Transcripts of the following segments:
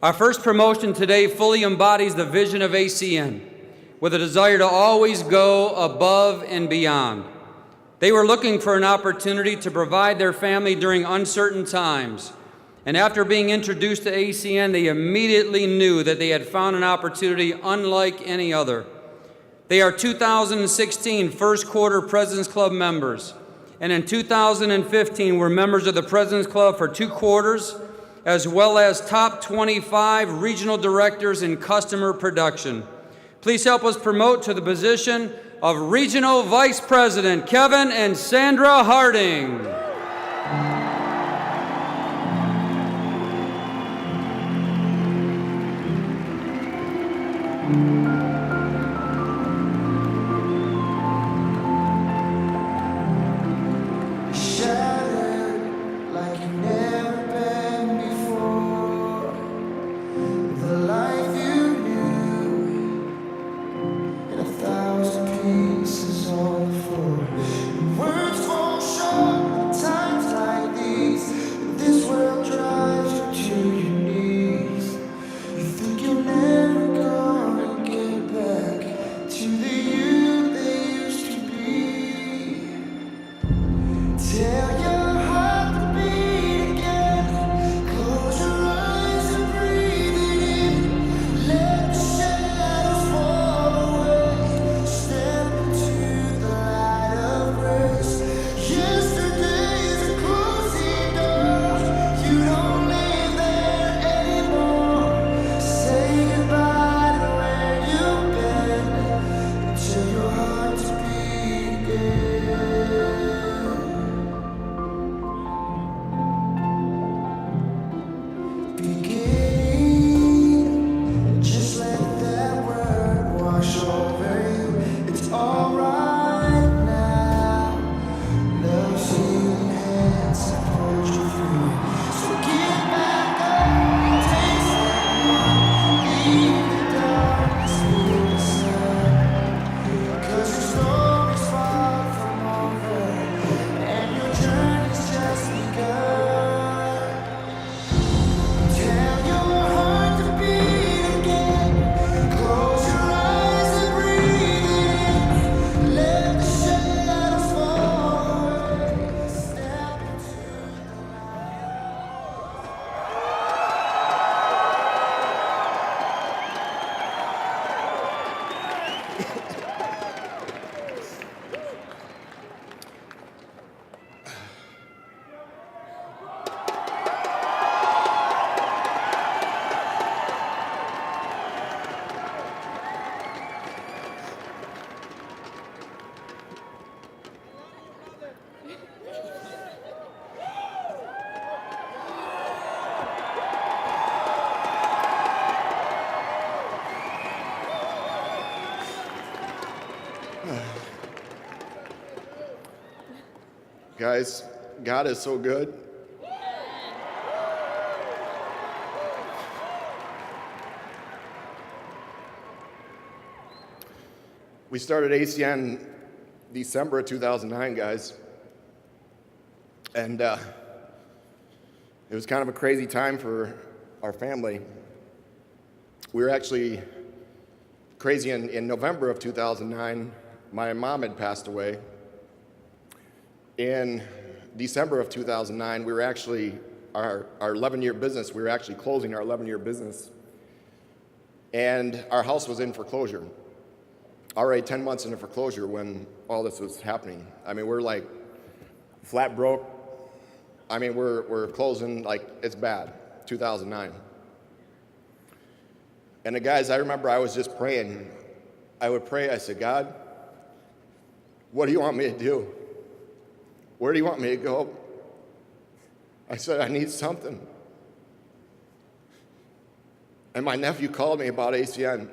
Our first promotion today fully embodies the vision of ACN, with a desire to always go above and beyond. They were looking for an opportunity to provide their family during uncertain times, and after being introduced to ACN, they immediately knew that they had found an opportunity unlike any other. They are 2016 First Quarter President's Club members, and in 2015 were members of the President's Club for 2 quarters, as well as top 25 regional directors in customer production. Please help us promote to the position of Regional Vice President Kevin and Sandra Harding. Guys, God is so good. We started ACN December of 2009, guys. And it was kind of a crazy time for our family. We were actually crazy in November of 2009. My mom had passed away. In December of 2009, we were actually, our 11-year business, we were actually closing our 11-year business. And our house was in foreclosure. Already 10 months into foreclosure when all this was happening. I mean, we're like flat broke. I mean, we're closing, like, it's bad, 2009. And the guys, I remember I was just praying. I would pray, I said, God, what do you want me to do? Where do you want me to go? I said, I need something. And my nephew called me about ACN.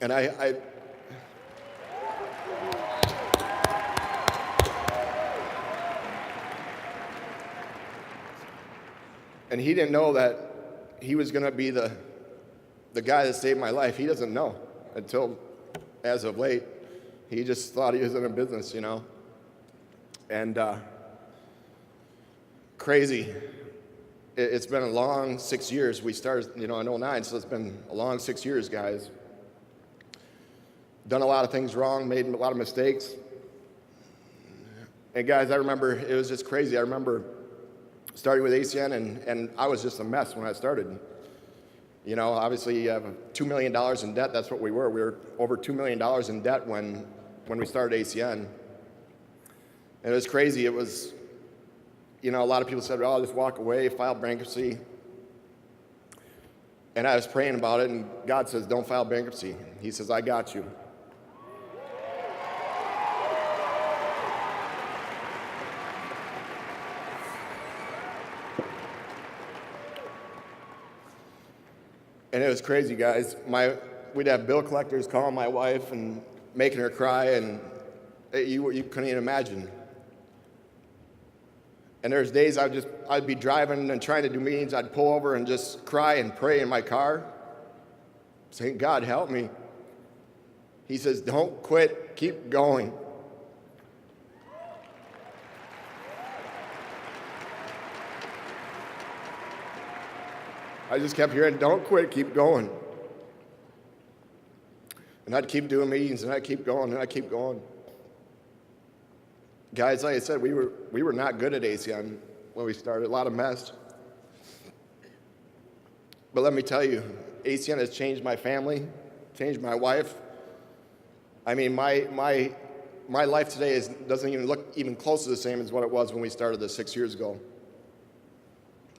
And and he didn't know that he was going to be the guy that saved my life. He doesn't know until, as of late, he just thought he was in a business, you know. And crazy. It's been a long 6 years. We started, in '09, so it's been a long 6 years, guys. Done a lot of things wrong, made a lot of mistakes. And guys, I remember, it was just crazy. I remember starting with ACN, and I was just a mess when I started. Obviously you have $2 million in debt. That's what we were. We were over $2 million in debt when we started ACN. And it was crazy. It was, a lot of people said, oh, just walk away, file bankruptcy. And I was praying about it, and God says, don't file bankruptcy. He says, I got you. And it was crazy, guys. We'd have bill collectors calling my wife and making her cry, and you couldn't even imagine. And there's days I'd be driving and trying to do meetings. I'd pull over and just cry and pray in my car, saying, God, help me. He says, don't quit, keep going. I just kept hearing, don't quit, keep going. And I'd keep doing meetings, and I'd keep going, and I'd keep going. Guys, like I said, we were not good at ACN when we started, a lot of mess. But let me tell you, ACN has changed my family, changed my wife. I mean, my life today doesn't even look even close to the same as what it was when we started this 6 years ago.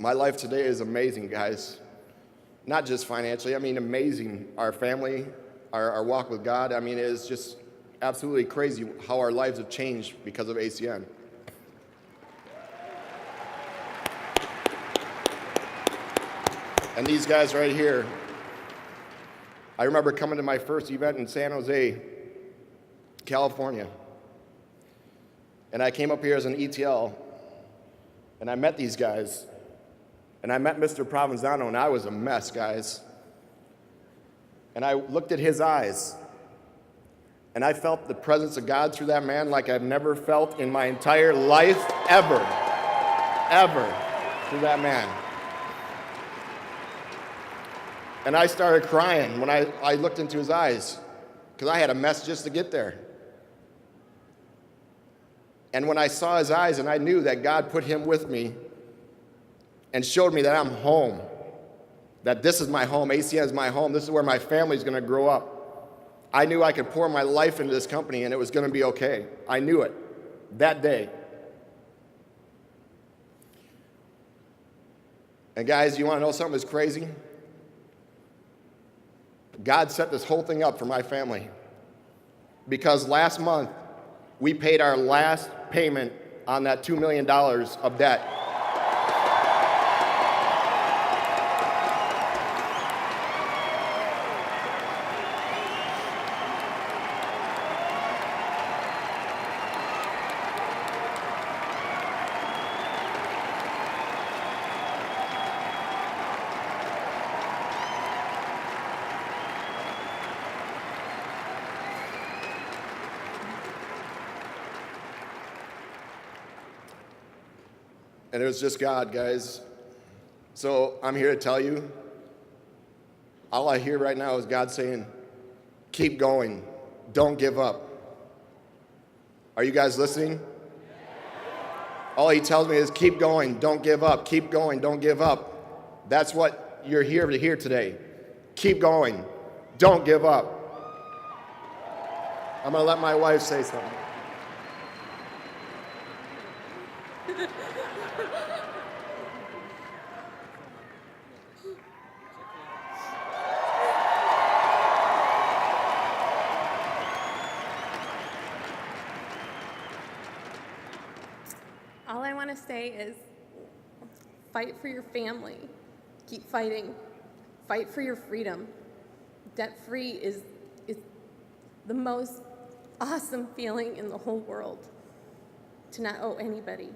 My life today is amazing, guys. Not just financially, amazing. Our family, our walk with God, it is just absolutely crazy how our lives have changed because of ACN. And these guys right here, I remember coming to my first event in San Jose, California. And I came up here as an ETL, and I met these guys. And I met Mr. Provenzano, and I was a mess, guys. And I looked at his eyes, and I felt the presence of God through that man like I've never felt in my entire life, ever, through that man. And I started crying when I looked into his eyes, because I had a mess just to get there. And when I saw his eyes, and I knew that God put him with me, and showed me that I'm home, that this is my home, ACN is my home, this is where my family's gonna grow up. I knew I could pour my life into this company and it was gonna be okay. I knew it that day. And guys, you wanna know something that's crazy? God set this whole thing up for my family, because last month we paid our last payment on that $2 million of debt. And it was just God, guys. So I'm here to tell you, all I hear right now is God saying, keep going, don't give up. Are you guys listening? All he tells me is keep going, don't give up, keep going, don't give up. That's what you're here to hear today. Keep going, don't give up. I'm gonna let my wife say something. All I want to say is fight for your family. Keep fighting. Fight for your freedom. Debt-free is the most awesome feeling in the whole world, to not owe anybody.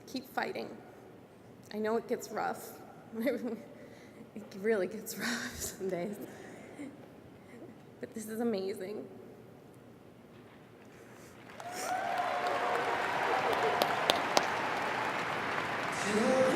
Keep fighting. I know it gets rough. It really gets rough some days. But this is amazing. You